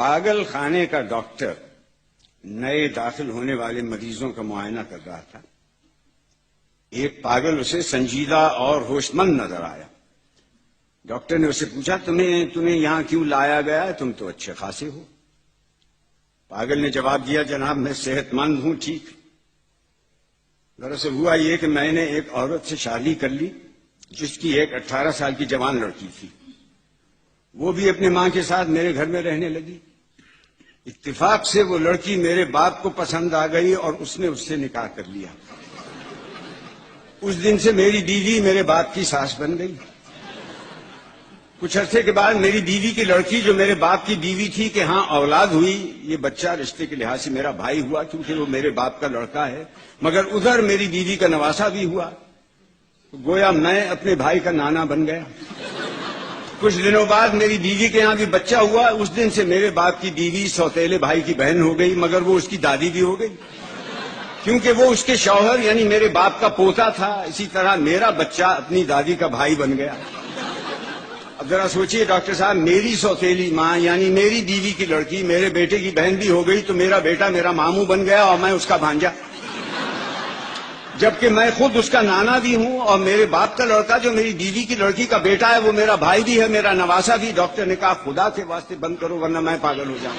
پاگل خانے کا ڈاکٹر نئے داخل ہونے والے مریضوں کا معائنہ کر رہا تھا۔ ایک پاگل اسے سنجیدہ اور ہوش مند نظر آیا۔ ڈاکٹر نے اسے پوچھا، تمہیں یہاں کیوں لایا گیا ہے؟ تم تو اچھے خاصے ہو۔ پاگل نے جواب دیا، جناب میں صحت مند ہوں، ٹھیک۔ دراصل ہوا یہ کہ میں نے ایک عورت سے شادی کر لی جس کی ایک 18 سال کی جوان لڑکی تھی۔ وہ بھی اپنے ماں کے ساتھ میرے گھر میں رہنے لگی۔ اتفاق سے وہ لڑکی میرے باپ کو پسند آ گئی اور اس نے اس سے نکاح کر لیا۔ اس دن سے میری بیوی میرے باپ کی ساس بن گئی۔ کچھ عرصے کے بعد میری بیوی کی لڑکی جو میرے باپ کی بیوی تھی کہ ہاں اولاد ہوئی، یہ بچہ رشتے کے لحاظ سے میرا بھائی ہوا کیونکہ وہ میرے باپ کا لڑکا ہے، مگر ادھر میری بیوی کا نواسا بھی ہوا۔ گویا میں اپنے بھائی کا نانا بن گیا۔ کچھ دنوں بعد میری بیوی کے یہاں بھی بچہ ہوا۔ اس دن سے میرے باپ کی بیوی سوتیلے بھائی کی بہن ہو گئی، مگر وہ اس کی دادی بھی ہو گئی کیونکہ وہ اس کے شوہر یعنی میرے باپ کا پوتا تھا۔ اسی طرح میرا بچہ اپنی دادی کا بھائی بن گیا۔ اب ذرا سوچئے ڈاکٹر صاحب، میری سوتیلی ماں یعنی میری بیوی کی لڑکی میرے بیٹے کی بہن بھی ہو گئی تو میرا بیٹا میرا ماموں بن گیا اور میں اس کا بھانجا، جبکہ میں خود اس کا نانا بھی ہوں اور میرے باپ کا لڑکا جو میری بیوی کی لڑکی کا بیٹا ہے وہ میرا بھائی بھی ہے، میرا نواسا بھی۔ ڈاکٹر نے کہا خدا کے واسطے بند کرو ورنہ میں پاگل ہو جاؤں۔